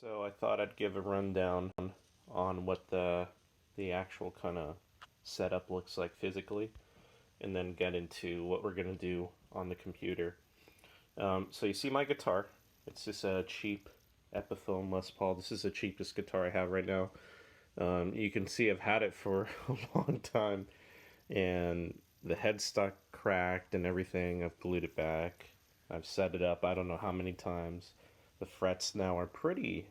So I thought I'd give a rundown on what the actual kind of setup looks like physically, and then get into what we're gonna do on the computer. So you see my guitar. It's just a cheap Epiphone Les Paul. This is the cheapest guitar I have right now. You can see I've had it for a long time, and the headstock cracked and everything. I've glued it back. I've set it up I don't know how many times. The frets now are pretty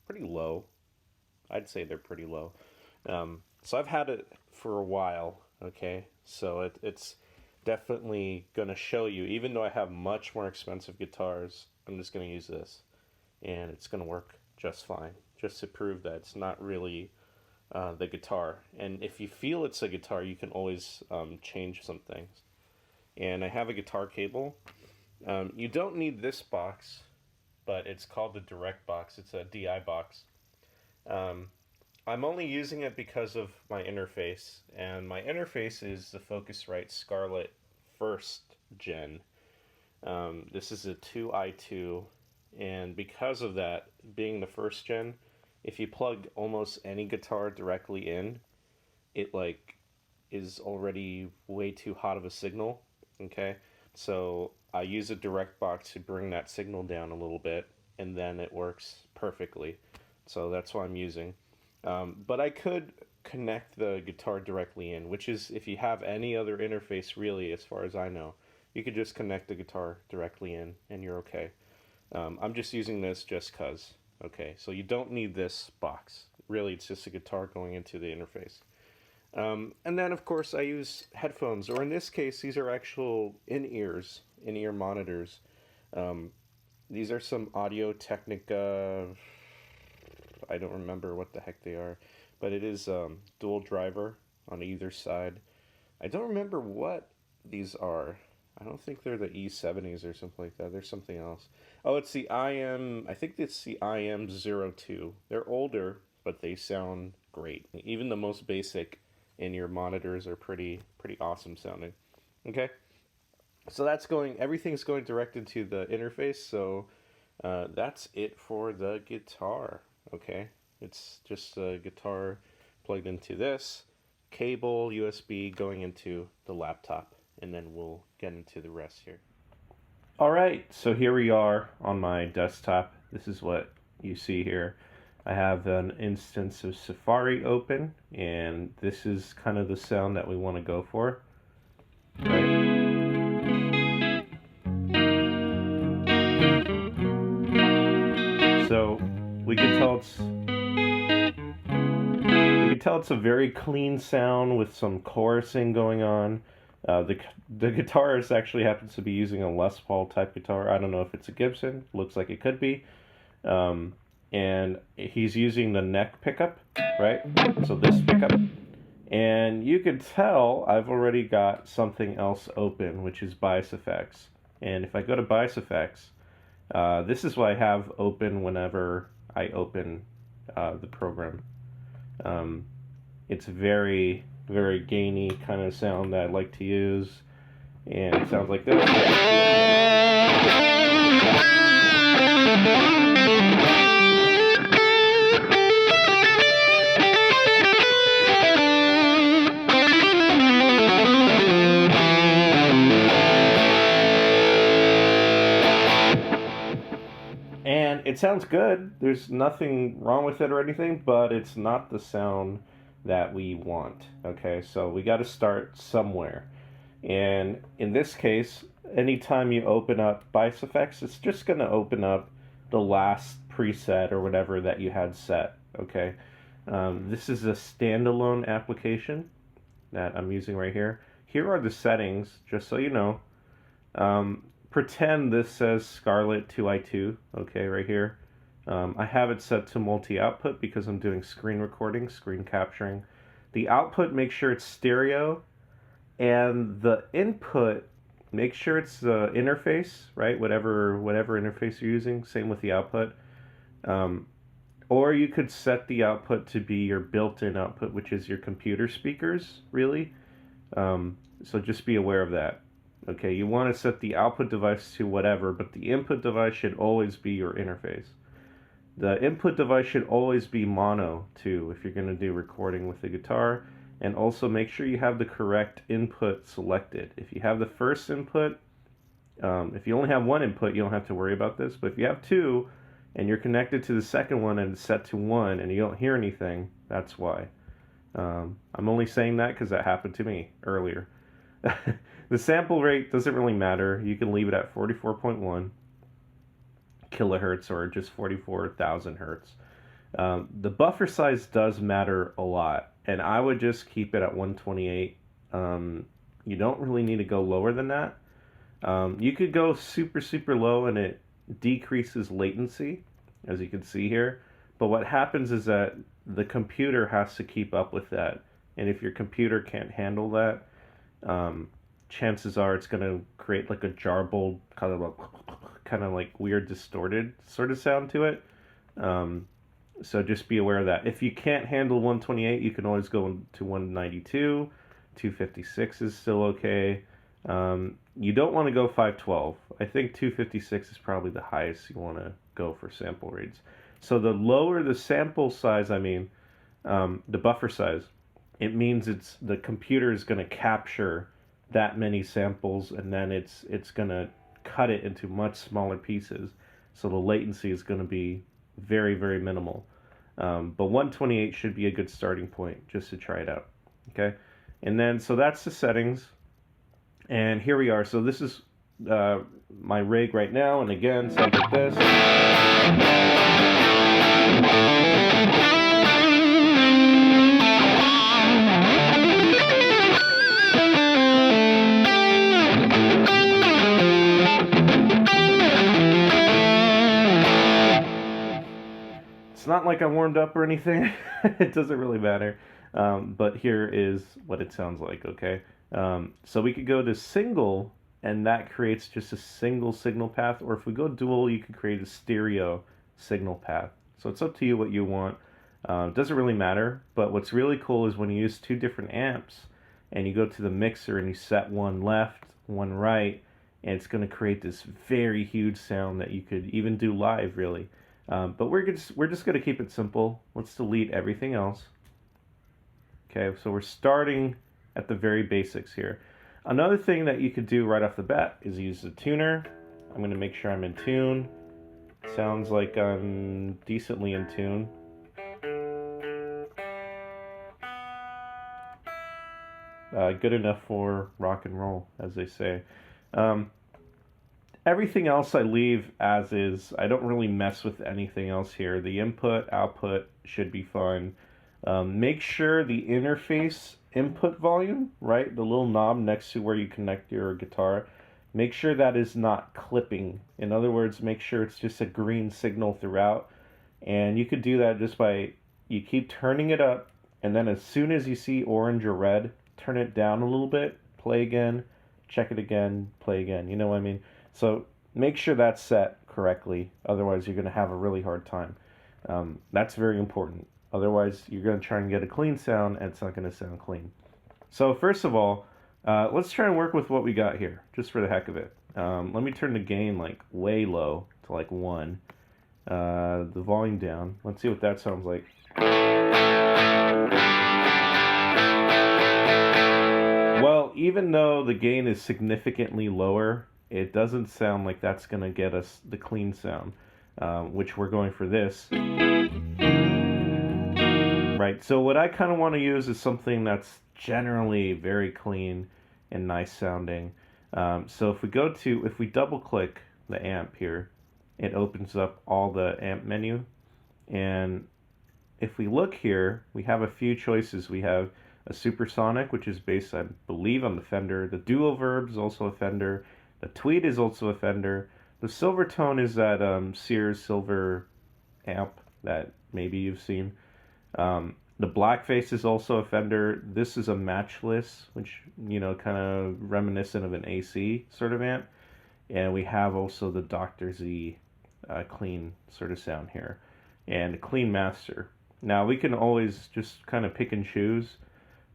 low. I'd say they're pretty low. So I've had it for a while. Okay, so it's definitely gonna show you. Even though I have much more expensive guitars, I'm just gonna use this, and it's gonna work just fine. Just to prove that it's not really the guitar. And if you feel it's a guitar, you can always change some things. And I have a guitar cable. You don't need this box, but it's called the Direct Box. It's a DI box. Um, I'm only using it because of my interface, and my interface is the Focusrite Scarlett first gen. This is a 2i2, and because of that, being the first gen, if you plug almost any guitar directly in, it like is already way too hot of a signal. Okay, so I use a direct box to bring that signal down a little bit, and then it works perfectly. So that's what I'm using. But I could connect the guitar directly in, which is if you have any other interface, really, as far as I know, you could just connect the guitar directly in, and you're okay. I'm just using this just cause. Okay, so you don't need this box. Really, it's just a guitar going into the interface. And then, of course, I use headphones, or in this case, these are actual in-ears, in-ear monitors. Um, these are some Audio Technica. I don't remember what the heck they are, but it is dual driver on either side. I don't remember what these are. I don't think they're the E70s or something like that. There's something else. Oh, it's the IM. I think it's the IM02. They're older, but they sound great. Even the most basic in-ear monitors are pretty awesome sounding. Okay, so that's going. Everything's going direct into the interface. So that's it for the guitar. Okay, it's just a guitar plugged into this cable USB going into the laptop, and then we'll get into the rest here. All right, so here we are on my desktop. This is what you see here. I have an instance of Safari open, and this is kind of the sound that we want to go for. Right? So we can tell it's a very clean sound with some chorusing going on. The guitarist actually happens to be using a Les Paul type guitar. I don't know if it's a Gibson. Looks like it could be. And he's using the neck pickup, right? So this pickup. And you can tell I've already got something else open, which is Bias Effects. And if I go to Bias Effects, this is what I have open whenever I open the program. It's very gainy kind of sound that I like to use, and it sounds like this. And it sounds good. There's nothing wrong with it or anything, but it's not the sound that we want. Okay, so we got to start somewhere. And in this case, anytime you open up Bias Effects, it's just going to open up the last preset or whatever that you had set. Okay, this is a standalone application that I'm using right here. Here are the settings, just so you know. Pretend this says Scarlett 2i2, okay, right here. I have it set to multi-output because I'm doing screen recording, screen capturing. The output, make sure it's stereo, and the input, make sure it's the interface, right? Whatever interface you're using. Same with the output. Or you could set the output to be your built-in output, which is your computer speakers, really. So just be aware of that. Okay, you want to set the output device to whatever, but the input device should always be your interface. The input device should always be mono too if you're going to do recording with the guitar. And also make sure you have the correct input selected. If you have the first input, if you only have one input, you don't have to worry about this. But if you have two and you're connected to the second one and it's set to 1 and you don't hear anything, that's why. I'm only saying that because that happened to me earlier. The sample rate doesn't really matter. You can leave it at 44.1 kilohertz or just 44,000 hertz. The buffer size does matter a lot, and I would just keep it at 128. You don't really need to go lower than that. You could go super, super low and it decreases latency, as you can see here. But what happens is that the computer has to keep up with that. And if your computer can't handle that, chances are it's going to create like a jarbled, kind of like weird distorted sort of sound to it. So just be aware of that. If you can't handle 128, you can always go to 192. 256 is still okay. You don't want to go 512. I think 256 is probably the highest you want to go for sample rates. So the lower the sample size, the buffer size, it means the computer is going to capture that many samples, and then it's going to cut it into much smaller pieces. So the latency is going to be very, very minimal. But 128 should be a good starting point just to try it out. Okay, and then so that's the settings. And here we are. So this is my rig right now, and again, sounds like this. It's not like I warmed up or anything. It doesn't really matter. But here is what it sounds like, okay? So we could go to single, and that creates just a single signal path. Or if we go dual, you could create a stereo signal path. So it's up to you what you want. It doesn't really matter. But what's really cool is when you use two different amps, and you go to the mixer and you set one left, one right, and it's going to create this very huge sound that you could even do live, really. But we're just going to keep it simple. Let's delete everything else. Okay, so we're starting at the very basics here. Another thing that you could do right off the bat is use the tuner. I'm going to make sure I'm in tune. Sounds like I'm decently in tune. Good enough for rock and roll, as they say. Everything else I leave as is. I don't really mess with anything else here. The input, output should be fine. Make sure the interface input volume, right, the little knob next to where you connect your guitar, make sure that is not clipping. In other words, make sure it's just a green signal throughout. And you could do that just by, you keep turning it up, and then as soon as you see orange or red, turn it down a little bit, play again, check it again, play again. You know what I mean? So make sure that's set correctly. Otherwise, you're going to have a really hard time. That's very important. Otherwise, you're going to try and get a clean sound, and it's not going to sound clean. So first of all, let's try and work with what we got here, just for the heck of it. Let me turn the gain like way low to like 1. The volume down. Let's see what that sounds like. Well, even though the gain is significantly lower, it doesn't sound like that's going to get us the clean sound, which we're going for this. Right, so what I kind of want to use is something that's generally very clean and nice sounding. So if we double click the amp here, it opens up all the amp menu. And if we look here, we have a few choices. We have a Supersonic, which is based, I believe, on the Fender. The Duoverb is also a Fender. The Tweed is also a Fender. The Silvertone is that Sears silver amp that maybe you've seen. The Blackface is also a Fender. This is a Matchless, which, you know, kind of reminiscent of an AC sort of amp. And we have also the Dr. Z clean sort of sound here. And a Clean Master. Now, we can always just kind of pick and choose.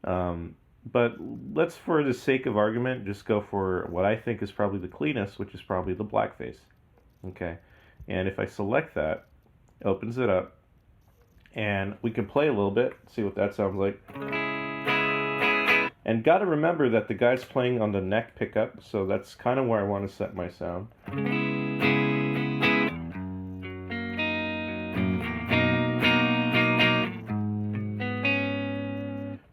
But let's, for the sake of argument, just go for what I think is probably the cleanest, which is probably the Blackface. Okay. And if I select that, Opens it up, and we can play a little bit, see what that sounds like. And gotta remember that the guy's playing on the neck pickup, so that's kind of where I want to set my sound.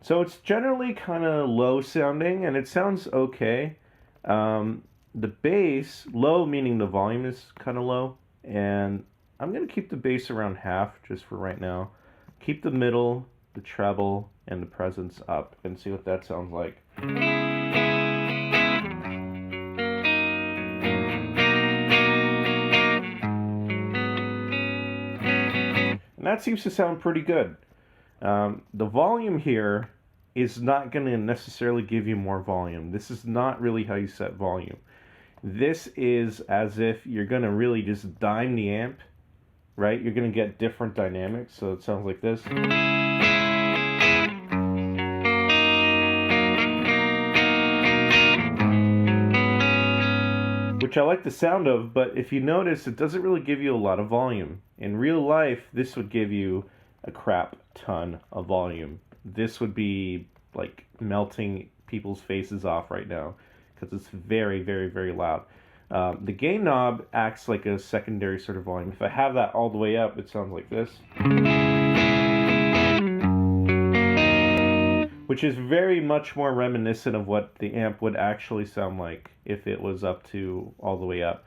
So it's generally kind of low sounding, and it sounds okay. The bass, low meaning the volume is kind of low, and I'm going to keep the bass around half just for right now. Keep the middle, the treble, and the presence up, and see what that sounds like. And that seems to sound pretty good. The volume here is not going to necessarily give you more volume. This is not really how you set volume. This is as if you're going to really just dime the amp, right? You're going to get different dynamics, so it sounds like this. Which I like the sound of, but if you notice, it doesn't really give you a lot of volume. In real life, this would give you a crap ton of volume. This would be like melting people's faces off right now because it's very, very, very loud. The gain knob acts like a secondary sort of volume. If I have that all the way up, it sounds like this. Which is very much more reminiscent of what the amp would actually sound like if it was up to all the way up.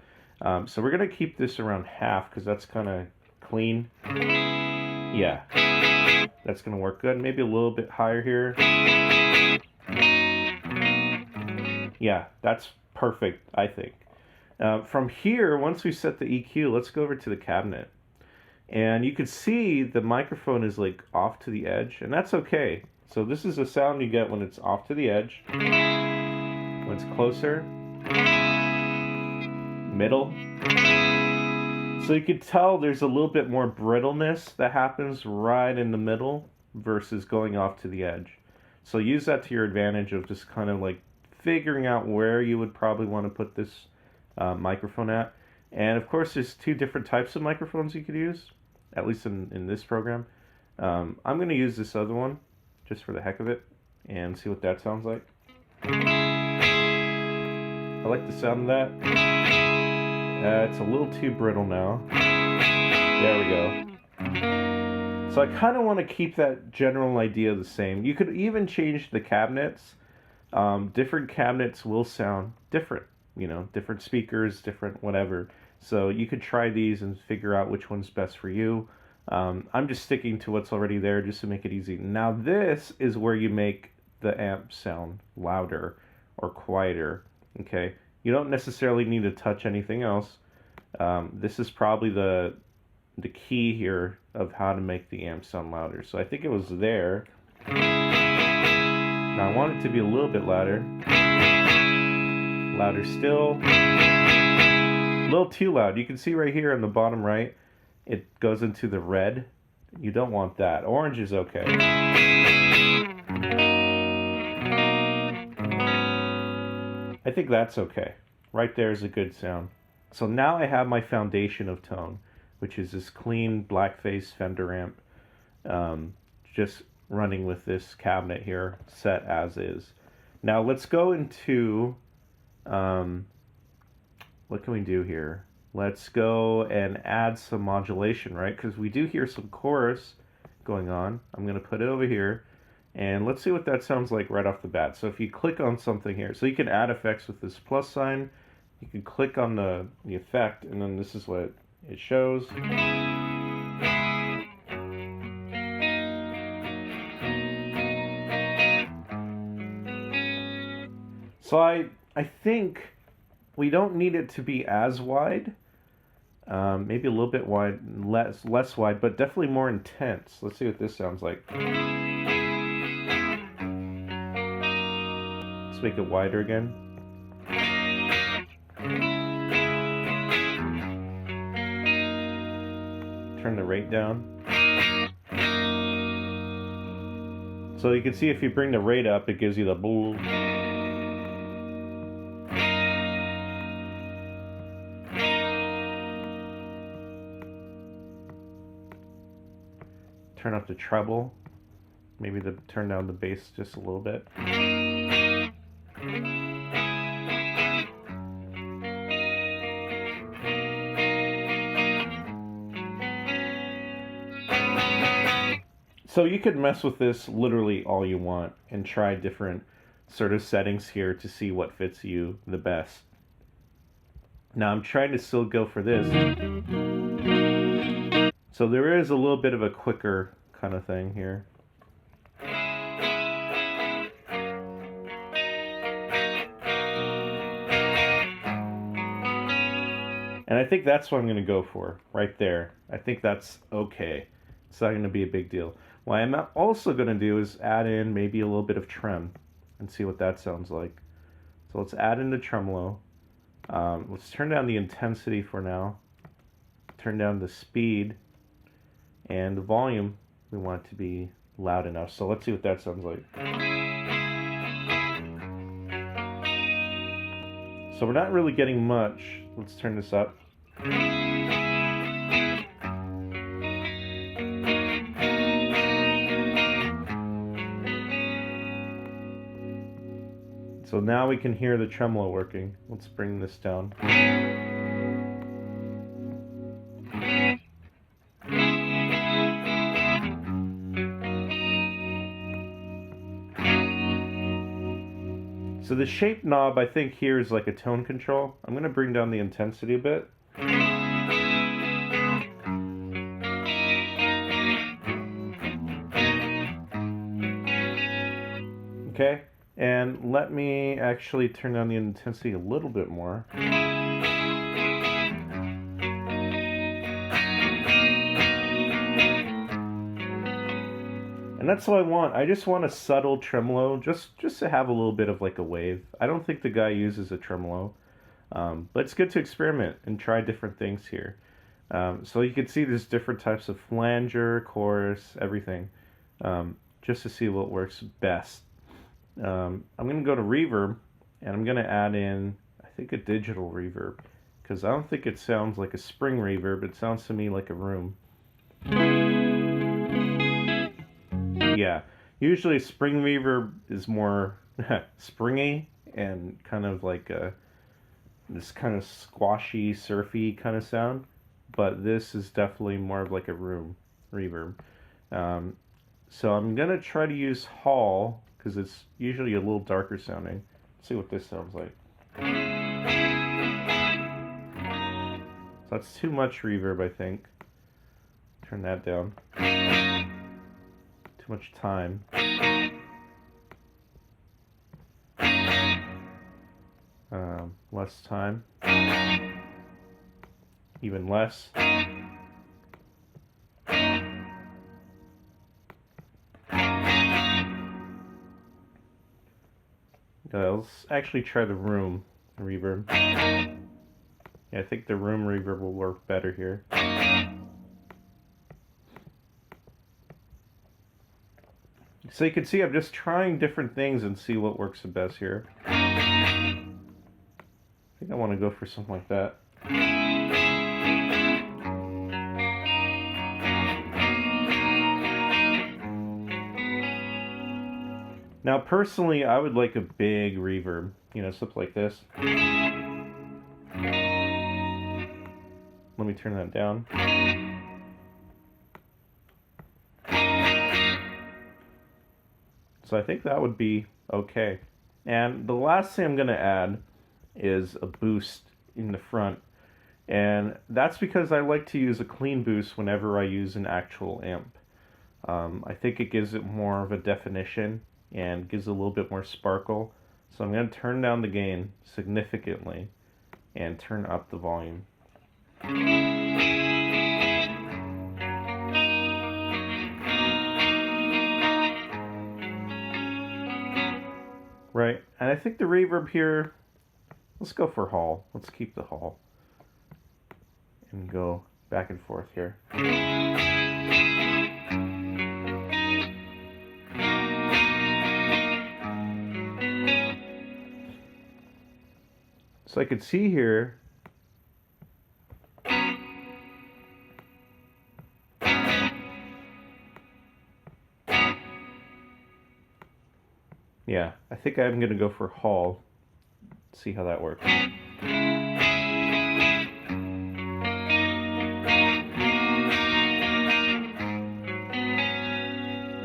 So we're going to keep this around half because that's kind of clean. Yeah, that's going to work good. Maybe a little bit higher here. Yeah, that's perfect, I think. From here, once we set the EQ, let's go over to the cabinet. And you can see the microphone is like off to the edge, and that's okay. So this is the sound you get when it's off to the edge, when it's closer, middle. So you can tell there's a little bit more brittleness that happens right in the middle versus going off to the edge. So use that to your advantage of just kind of like figuring out where you would probably want to put this microphone at. And of course, there's two different types of microphones you could use, at least in this program. I'm going to use this other one just for the heck of it and see what that sounds like. I like the sound of that. It's a little too brittle now. There we go. So I kind of want to keep that general idea the same. You could even change the cabinets. Different cabinets will sound different. You know, different speakers, different whatever. So you could try these and figure out which one's best for you. I'm just sticking to what's already there just to make it easy. Now this is where you make the amp sound louder or quieter, okay? You don't necessarily need to touch anything else. This is probably the key here of how to make the amp sound louder. So I think it was there. Now I want it to be a little bit louder. Louder still. A little too loud. You can see right here on the bottom right, it goes into the red. You don't want that. Orange is okay. I think that's okay. Right there is a good sound. So now I have my foundation of tone, which is this clean blackface Fender amp, just running with this cabinet here, set as is. Now let's go into, what can we do here? Let's go and add some modulation, right? Because we do hear some chorus going on. I'm going to put it over here. And let's see what that sounds like right off the bat. So if you click on something here, so you can add effects with this plus sign. You can click on the effect, and then this is what it shows. So I think we don't need it to be as wide. Maybe a little bit wide, less wide, but definitely more intense. Let's see what this sounds like. Let's make it wider again. Turn the rate down. So you can see if you bring the rate up, it gives you the boom. turn up the treble. Maybe turn down the bass just a little bit. So you could mess with this literally all you want and try different sort of settings here to see what fits you the best. Now I'm trying to still go for this. So there is a little bit of a quicker kind of thing here. And I think that's what I'm going to go for right there. I think that's okay. It's not going to be a big deal. What I'm also going to do is add in maybe a little bit of trem and see what that sounds like. So let's add in the tremolo. Let's turn down the intensity for now. Turn down the speed. And the volume, we want it to be loud enough. So let's see what that sounds like. So we're not really getting much. Let's turn this up. So now we can hear the tremolo working. Let's bring this down. So the shape knob, I think here is like a tone control. I'm going to bring down the intensity a bit. Okay, and let me actually turn down the intensity a little bit more. And that's what I want. I just want a subtle tremolo, just to have a little bit of like a wave. I don't think the guy uses a tremolo, but it's good to experiment and try different things here. So you can see there's different types of flanger, chorus, everything, just to see what works best. I'm going to go to reverb, and I'm going to add in, I think, a digital reverb, because I don't think it sounds like a spring reverb. It sounds to me like a room. Yeah, usually spring reverb is more springy and kind of like this kind of squashy, surfy kind of sound, but this is definitely more of like a room reverb. So I'm going to try to use Hall, because it's usually a little darker sounding. Let's see what this sounds like. So that's too much reverb, I think. Turn that down. Too much time. Less time. Even less. Let's actually try the room reverb. Yeah, I think the room reverb will work better here. So you can see I'm just trying different things and see what works the best here. I think I want to go for something like that. Now, personally, I would like a big reverb, something like this. Let me turn that down. So I think that would be okay. And the last thing I'm going to add is a boost in the front. And that's because I like to use a clean boost whenever I use an actual amp. I think it gives it more of a definition and gives a little bit more sparkle. So I'm going to turn down the gain significantly and turn up the volume. Right, and I think the reverb here, let's go for Hall. Let's keep the Hall and go back and forth here. So I could see here Yeah, I think I'm going to go for Hall. See how that works.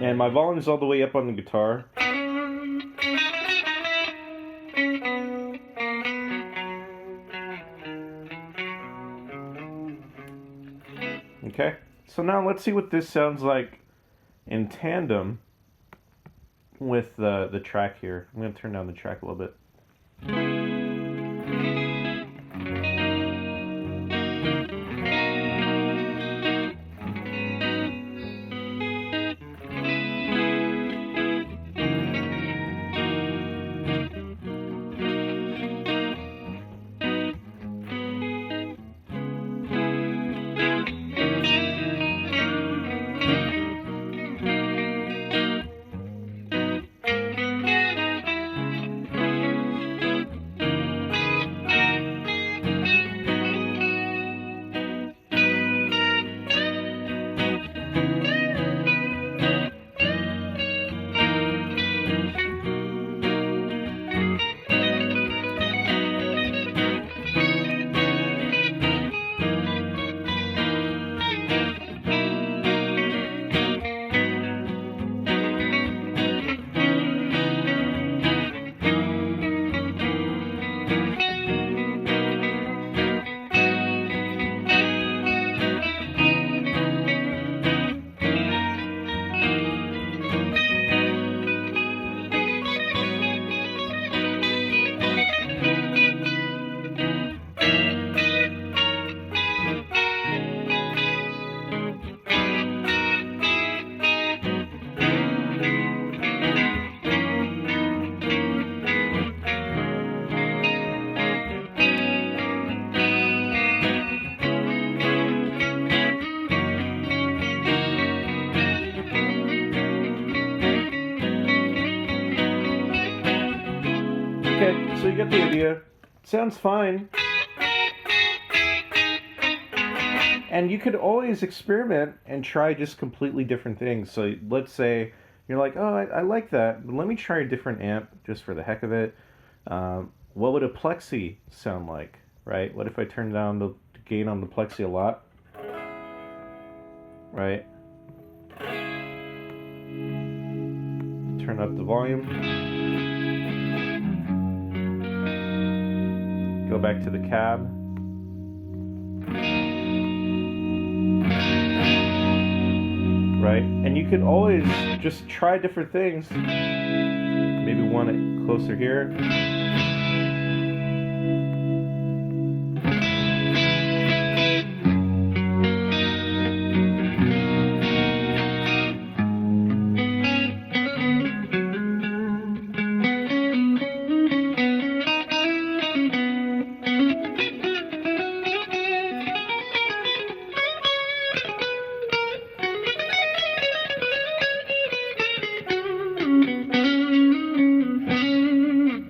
And my volume's all the way up on the guitar. Okay, so now let's see what this sounds like in tandem with the track here. I'm going to turn down the track a little bit. Okay, so you get the idea. Sounds fine. And you could always experiment and try just completely different things. So let's say you're like, oh, I like that, but let me try a different amp just for the heck of it. What would a Plexi sound like, right? What if I turn down the gain on the Plexi a lot, right? Turn up the volume. Go back to the cab. Right? And you can always just try different things. Maybe want it closer here.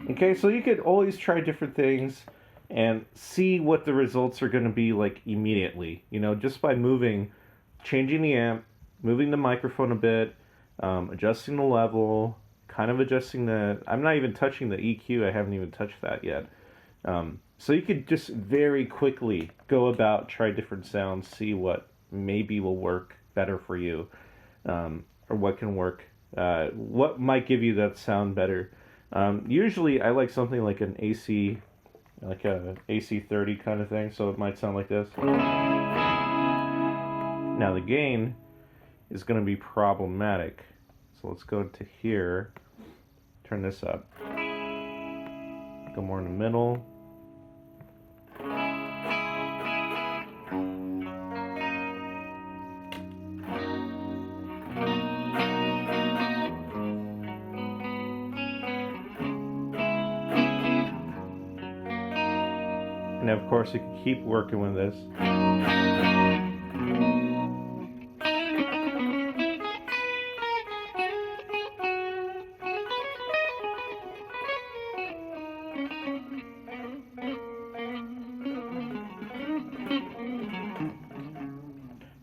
Okay, so you could always try different things and see what the results are going to be like immediately. You know, just by moving, changing the amp, moving the microphone a bit, adjusting the level, kind of adjusting the... I'm not even touching the EQ. I haven't even touched that yet. So you could just very quickly go about, try different sounds, see what maybe will work better for you, or what can work, what might give you that sound better. Usually I like something like an AC, like a AC30 kind of thing, so it might sound like this. Now the gain is going to be problematic, so let's go to here, turn this up, go more in the middle. And of course you can keep working with this.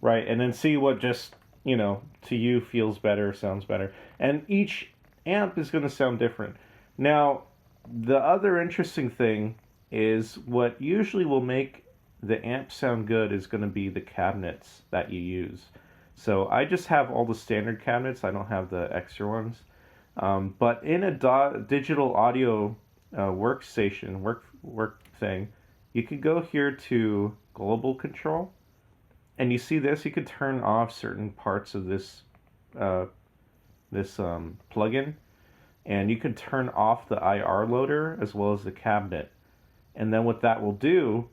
Right, and then see what just, you know, to you feels better, sounds better. And each amp is going to sound different. Now, the other interesting thing is what usually will make the amp sound good is going to be the cabinets that you use. So I just have all the standard cabinets. I don't have the extra ones. But in a digital audio workstation, work thing, you can go here to global control, and you see this. You could turn off certain parts of uh, this plugin, and you can turn off the IR loader as well as the cabinet. And then what that will do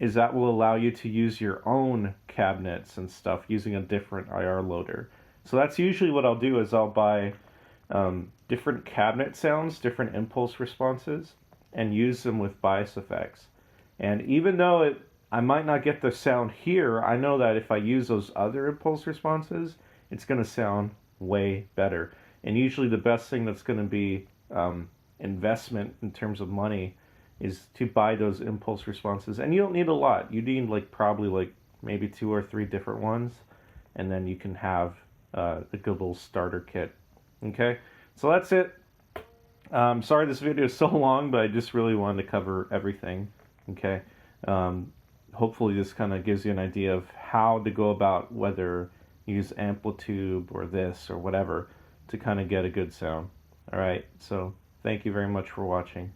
is that will allow you to use your own cabinets and stuff using a different IR loader. So that's usually what I'll do is I'll buy different cabinet sounds, different impulse responses, and use them with bias effects. And even though I might not get the sound here, I know that if I use those other impulse responses, it's going to sound way better. And usually the best thing that's going to be investment in terms of money is to buy those impulse responses. And you don't need a lot. You need probably maybe 2 or 3 different ones, and then you can have a good little starter kit. Okay, so that's it. Sorry this video is so long, but I just really wanted to cover everything. Okay, hopefully this kind of gives you an idea of how to go about whether use Amplitube or this or whatever to kind of get a good sound. All right, so thank you very much for watching.